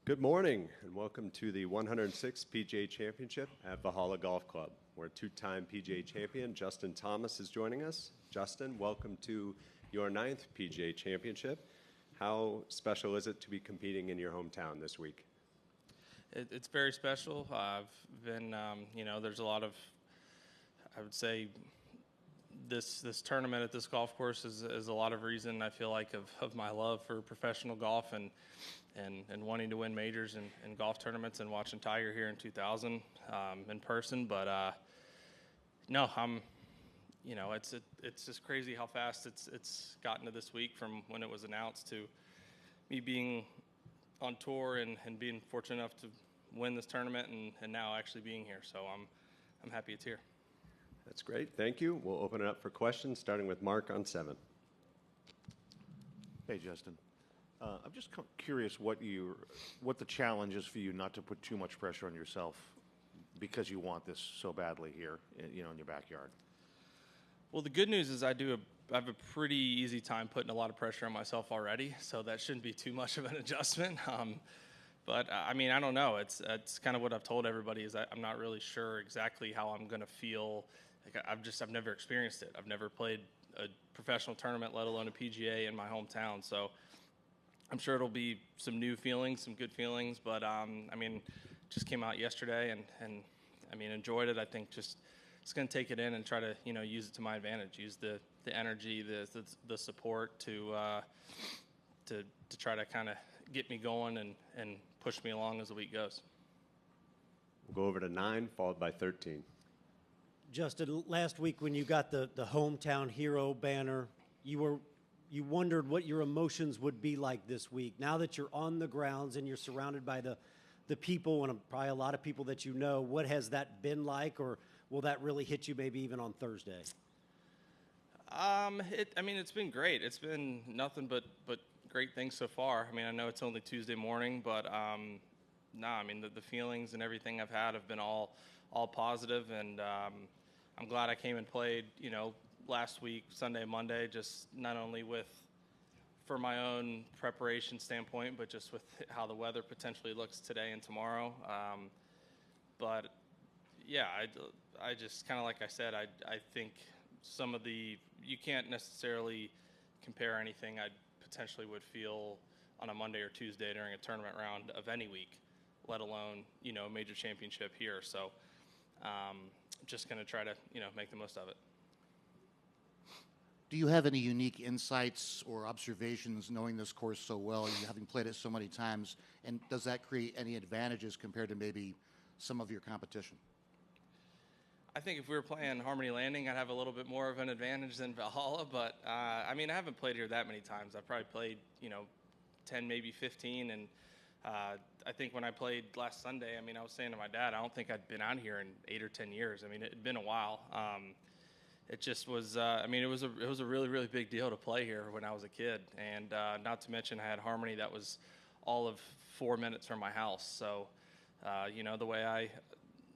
Good morning, and welcome to the 106th PGA Championship at Valhalla Golf Club, where two-time PGA champion Justin Thomas is joining us. Justin, welcome to your 9th PGA Championship. How special is it to be competing in your hometown this week? It's very special. I've been, there's a lot of, I would say, this tournament at this golf course is a lot of reason, I feel like, of my love for professional golf and wanting to win majors and golf tournaments and watching Tiger here in 2000 in person. But no, it's just crazy how fast it's gotten to this week from when it was announced to me being on tour and being fortunate enough to win this tournament and now actually being here. So I'm happy it's here. That's great. Thank you. We'll open it up for questions, starting with Mark on 7. Hey, Justin. I'm just curious what the challenge is for you not to put too much pressure on yourself because you want this so badly here, in your backyard. Well, the good news is I have a pretty easy time putting a lot of pressure on myself already, so that shouldn't be too much of an adjustment. But I don't know. It's kind of what I've told everybody is I'm not really sure exactly how I'm going to feel. Like I've never experienced it. I've never played a professional tournament, let alone a PGA in my hometown. So I'm sure it'll be some new feelings, some good feelings. But just came out yesterday and enjoyed it. I think just going to take it in and try to use it to my advantage. Use the energy, the support to try to kind of get me going and push me along as the week goes. We'll go over to 9, followed by 13. Justin, last week when you got the hometown hero banner, you wondered what your emotions would be like this week. Now that you're on the grounds and you're surrounded by the people and probably a lot of people that you know, what has that been like, or will that really hit you maybe even on Thursday? It's been great. It's been nothing but great things so far. I know it's only Tuesday morning, but the feelings and everything I've had have been all positive, and I'm glad I came and played, last week, Sunday, Monday, just not only for my own preparation standpoint, but just with how the weather potentially looks today and tomorrow. But yeah, I just kind of like I said, I think you can't necessarily compare anything I potentially would feel on a Monday or Tuesday during a tournament round of any week, let alone, a major championship here. So just going to try to, make the most of it. Do you have any unique insights or observations knowing this course so well, you having played it so many times, and does that create any advantages compared to maybe some of your competition? I think if we were playing Harmony Landing, I'd have a little bit more of an advantage than Valhalla, but I haven't played here that many times. I've probably played, 10, maybe 15, and I think when I played last Sunday, I was saying to my dad, I don't think I'd been out here in 8 or 10 years. It had been a while. It just was, it was a really, really big deal to play here when I was a kid, and not to mention I had Harmony that was all of 4 minutes from my house. So, the way I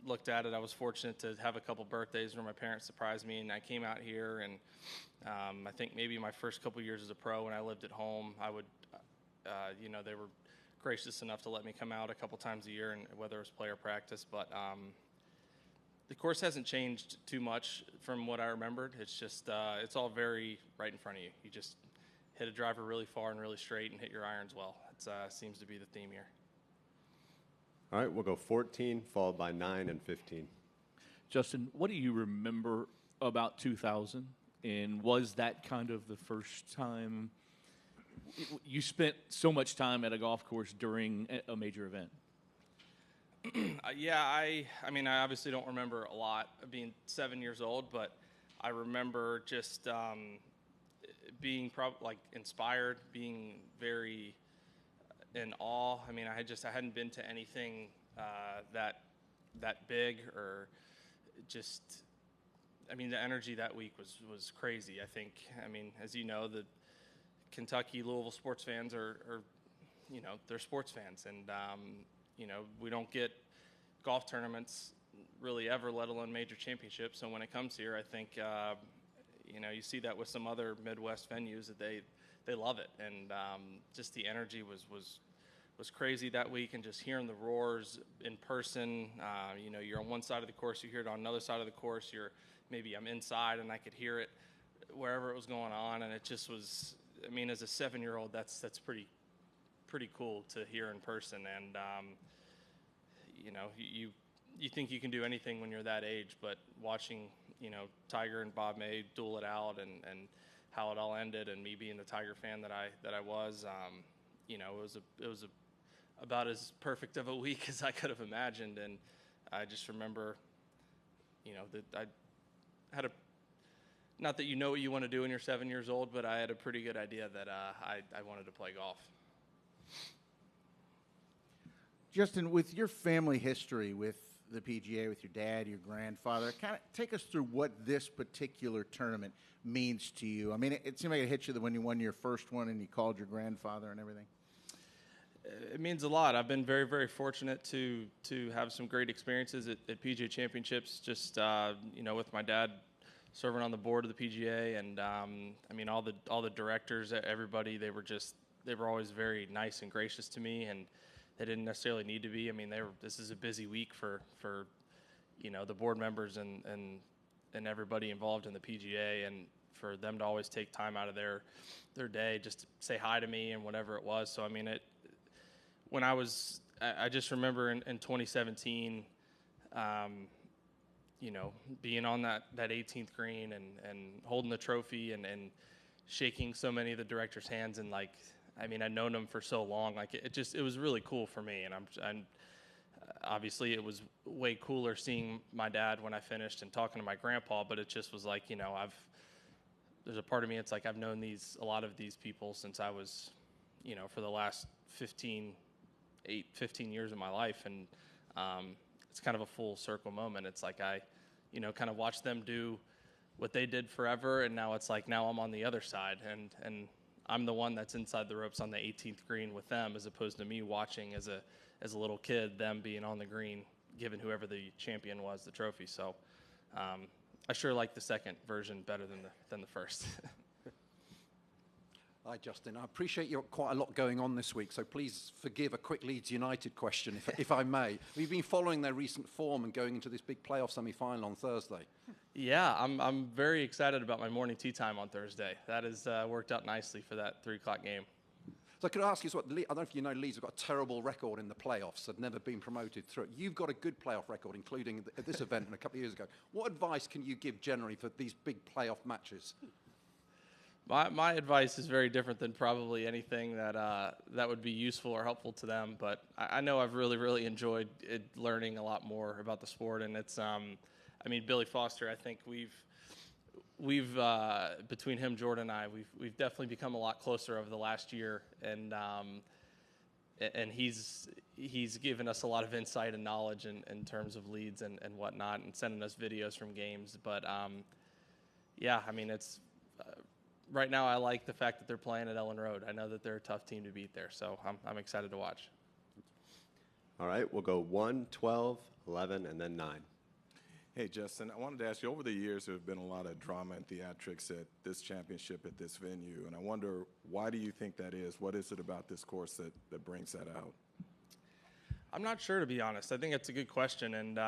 looked at it, I was fortunate to have a couple birthdays where my parents surprised me, and I came out here, and I think maybe my first couple years as a pro when I lived at home, I would, they were gracious enough to let me come out a couple times a year, and whether it was play or practice. But the course hasn't changed too much from what I remembered. It's just it's all very right in front of you. You just hit a driver really far and really straight and hit your irons well. It seems to be the theme here. All right, we'll go 14, followed by 9 and 15. Justin, what do you remember about 2000? And was that kind of the first time you spent so much time at a golf course during a major event? Yeah, I obviously don't remember a lot of being 7 years old, but I remember just being inspired, being very in awe. I hadn't been to anything that big, or just, the energy that week was crazy. I think, as you know, the Kentucky, Louisville sports fans are they're sports fans, and we don't get golf tournaments really ever, let alone major championships. So when it comes here, I think you see that with some other Midwest venues that they love it, and just the energy was was crazy that week, and just hearing the roars in person. You're on one side of the course, you hear it on another side of the course. I'm inside and I could hear it wherever it was going on, and it just was. I mean, as a 7-year-old, that's pretty cool to hear in person, and you think you can do anything when you're that age, but watching Tiger and Bob May duel it out, and how it all ended, and me being the Tiger fan that I was, it was about as perfect of a week as I could have imagined, and I just remember, that I had not that you know what you want to do when you're 7 years old, but I had a pretty good idea that I wanted to play golf. Justin, with your family history with the PGA, with your dad, your grandfather, kind of take us through what this particular tournament means to you. I mean, it seemed like it hit you when you won your first one and you called your grandfather and everything. It means a lot. I've been very, very fortunate to have some great experiences at PGA Championships, just, with my dad serving on the board of the PGA, and all the directors, everybody, they were always very nice and gracious to me, and they didn't necessarily need to be. I mean, this is a busy week for the board members and everybody involved in the PGA, and for them to always take time out of their day just to say hi to me and whatever it was. So I mean, I just remember in 2017, being on that 18th green and holding the trophy and shaking so many of the directors' hands, and I'd known them for so long. It was really cool for me, and obviously it was way cooler seeing my dad when I finished and talking to my grandpa. But it just was there's a part of me, it's like I've known a lot of these people since I was, for the last 15 years of my life, and it's kind of a full circle moment. It's like I, kind of watched them do what they did forever, and now it's like now I'm on the other side, and I'm the one that's inside the ropes on the 18th green with them, as opposed to me watching as a little kid them being on the green, giving whoever the champion was the trophy. So I sure like the second version better than the first. Hi, Justin. I appreciate you've got quite a lot going on this week, so please forgive a quick Leeds United question, if I may. We've been following their recent form and going into this big playoff semi-final on Thursday. Yeah, I'm very excited about my morning tee time on Thursday. That has worked out nicely for that 3 o'clock game. So I could ask you, I don't know if you know, Leeds have got a terrible record in the playoffs. They've never been promoted through it. You've got a good playoff record, including at this event and a couple of years ago. What advice can you give generally for these big playoff matches? My advice is very different than probably anything that would be useful or helpful to them. But I know I've really, really enjoyed learning a lot more about the sport. And it's, Billy Foster, I think we've between him, Jordan, and I, we've definitely become a lot closer over the last year. And he's given us a lot of insight and knowledge in terms of leads and whatnot, and sending us videos from games. But it's. Right now, I like the fact that they're playing at Ellen Road. I know that they're a tough team to beat there, so I'm excited to watch. All right, we'll go 1, 12, 11, and then 9. Hey, Justin, I wanted to ask you, over the years, there have been a lot of drama and theatrics at this championship, at this venue, and I wonder, why do you think that is? What is it about this course that brings that out? I'm not sure, to be honest. I think it's a good question, and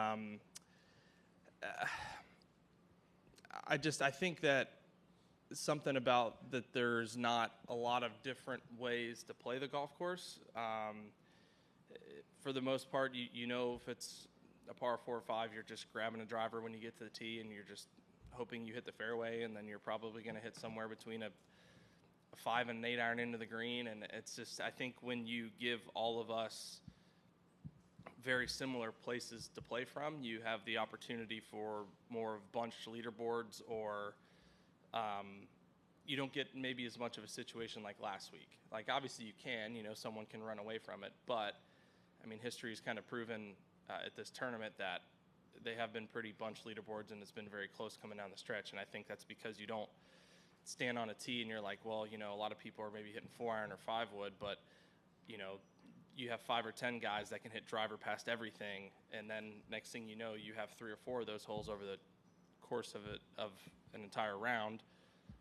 I think that something about that there's not a lot of different ways to play the golf course. For the most part, if it's a par 4 or 5, you're just grabbing a driver when you get to the tee, and you're just hoping you hit the fairway, and then you're probably going to hit somewhere between a 5 and an 8 iron into the green. And it's just, I think when you give all of us very similar places to play from, you have the opportunity for more of bunched leaderboards, or you don't get maybe as much of a situation like last week. Like, obviously you can, someone can run away from it, but history has kind of proven at this tournament that they have been pretty bunched leaderboards, and it's been very close coming down the stretch. And I think that's because you don't stand on a tee and you're like, well, a lot of people are maybe hitting 4 iron or 5 wood, but you have 5 or 10 guys that can hit driver past everything, and then next thing you know, you have 3 or 4 of those holes over the course of an entire round.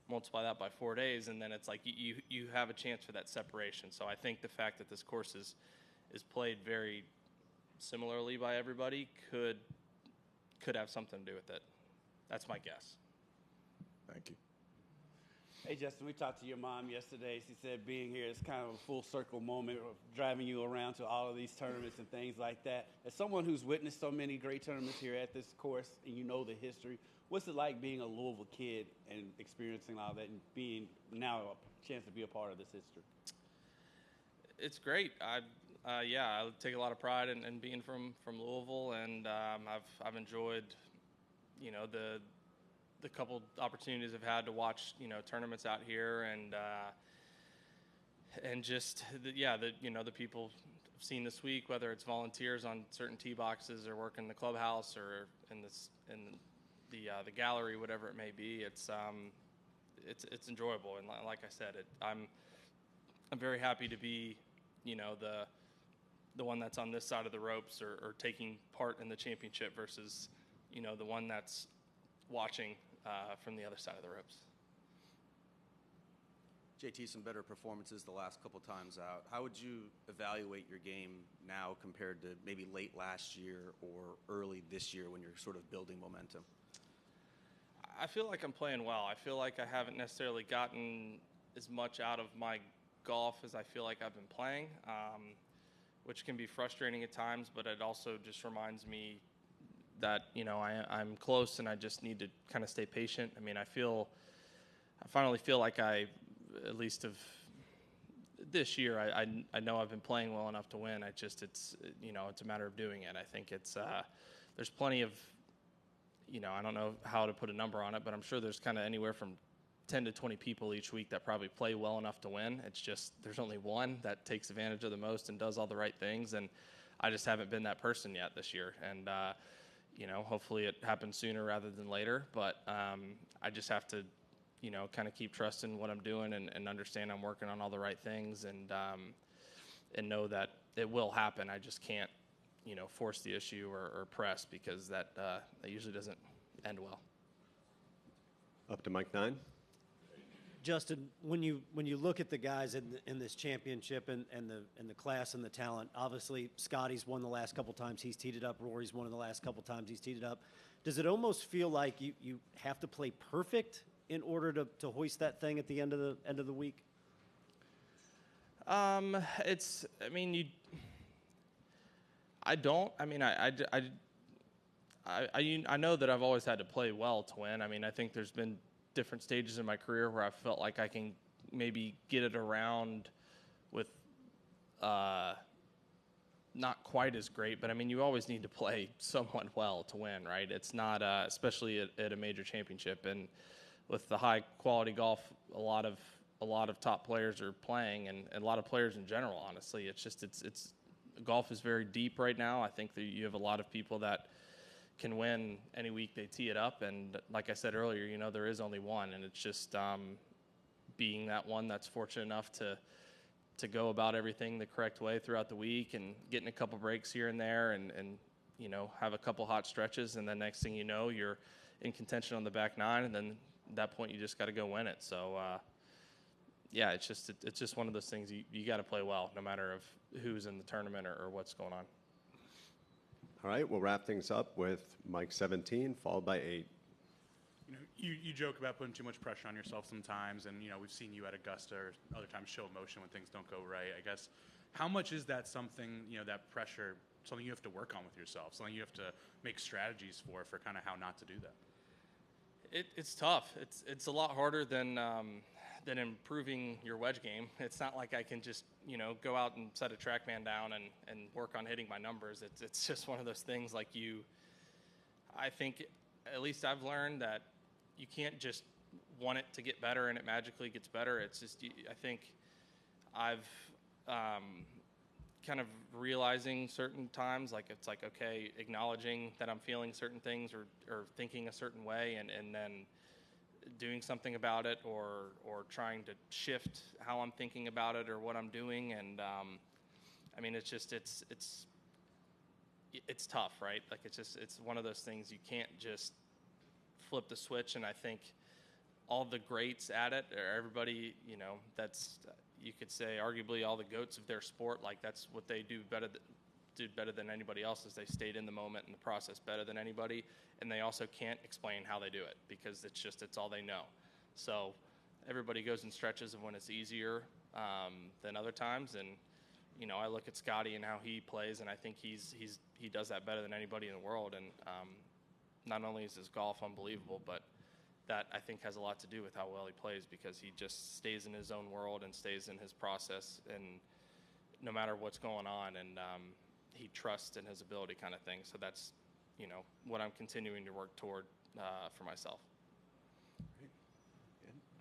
multiply that by 4 days, and then it's like you have a chance for that separation. So I think the fact that this course is played very similarly by everybody could have something to do with it. That's my guess. Thank you. Hey, Justin, we talked to your mom yesterday. She said being here is kind of a full circle moment of driving you around to all of these tournaments and things like that. As someone who's witnessed so many great tournaments here at this course, and you know the history, what's it like being a Louisville kid and experiencing all that and being now a chance to be a part of this history? It's great. I take a lot of pride in being from Louisville, and I've enjoyed, the couple opportunities I've had to watch, tournaments out here, and just the people I've seen this week, whether it's volunteers on certain tee boxes or working the clubhouse or in the gallery, whatever it may be. It's enjoyable, and like I said, I'm very happy to be, the one that's on this side of the ropes or taking part in the championship versus, the one that's watching from the other side of the ropes. JT, some better performances the last couple times out. How would you evaluate your game now compared to maybe late last year or early this year when you're sort of building momentum? I feel like I'm playing well. I feel like I haven't necessarily gotten as much out of my golf as I feel like I've been playing, which can be frustrating at times, but it also just reminds me that, I'm close and I just need to kind of stay patient. I mean, I finally feel like at least of this year, I know I've been playing well enough to win. It's a matter of doing it. I think there's plenty of, I don't know how to put a number on it, but I'm sure there's kind of anywhere from 10 to 20 people each week that probably play well enough to win. It's just there's only one that takes advantage of the most and does all the right things, and I just haven't been that person yet this year. And hopefully it happens sooner rather than later. But I just have to, kind of keep trusting what I'm doing and understand I'm working on all the right things and know that it will happen. I just can't, force the issue or press because that usually doesn't end well. Up to Mike 9. Justin, when you look at the guys in this championship and the class and the talent, obviously Scotty's won the last couple times he's teed it up. Rory's won the last couple times he's teed it up. Does it almost feel like you have to play perfect in order to hoist that thing at the end of the week? I know that I've always had to play well to win. I mean, I think there's been different stages in my career where I felt like I can maybe get it around with not quite as great, but I mean, you always need to play somewhat well to win, right? It's not, especially at a major championship, and with the high quality golf, a lot of top players are playing, and a lot of players in general. Honestly, it's golf is very deep right now. I think that you have a lot of people that can win any week they tee it up, and like I said earlier, there is only one, and it's just being that one that's fortunate enough to go about everything the correct way throughout the week and getting a couple breaks here and there and have a couple hot stretches, and then next thing you know, you're in contention on the back nine, and then at that point you just got to go win it. So it's just one of those things you got to play well no matter of who's in the tournament or what's going on. All right, we'll wrap things up with Mike 17, followed by 8. You joke about putting too much pressure on yourself sometimes, and we've seen you at Augusta or other times show emotion when things don't go right. I guess, how much is that something, that pressure, something you have to work on with yourself, something you have to make strategies for kind of how not to do that? It's tough. It's a lot harder than improving your wedge game. It's not like I can just go out and set a TrackMan down and work on hitting my numbers. It's just one of those things like I think at least I've learned that you can't just want it to get better and it magically gets better. It's just I think I've kind of realizing certain times, like it's like, okay, acknowledging that I'm feeling certain things or thinking a certain way and then doing something about it or trying to shift how I'm thinking about it or what I'm doing. And it's tough, right? Like it's one of those things you can't just flip the switch. And I think all the greats at it, or everybody, you know, that's, you could say arguably all the goats of their sport, like that's what they do better than anybody else, is they stayed in the moment and the process better than anybody, and they also can't explain how they do it because it's all they know. So everybody goes in stretches of when it's easier than other times, and you know, I look at Scotty and how he plays, and I think he does that better than anybody in the world. And not only is his golf unbelievable, but that I think has a lot to do with how well he plays, because he just stays in his own world and stays in his process, and no matter what's going on, and he trusts in his ability, kind of thing. So that's, you know, what I'm continuing to work toward for myself.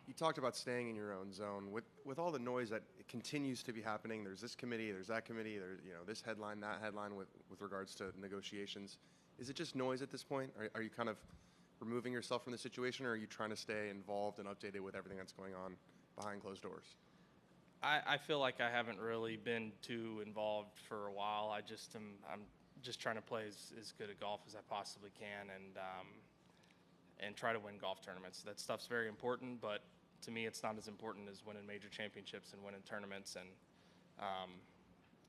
You talked about staying in your own zone. With all the noise that continues to be happening, there's this committee, there's that committee, there's, you know, this headline, that headline with regards to negotiations. Is it just noise at this point? Are you kind of removing yourself from the situation, or are you trying to stay involved and updated with everything that's going on behind closed doors? I feel like I haven't really been too involved for a while. I'm just trying to play as good a golf as I possibly can, and try to win golf tournaments. That stuff's very important, but to me, it's not as important as winning major championships and winning tournaments. And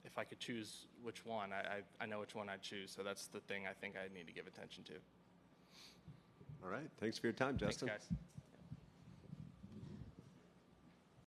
if I could choose which one, I know which one I'd choose. So that's the thing I think I need to give attention to. All right. Thanks for your time, Justin. Thanks, guys.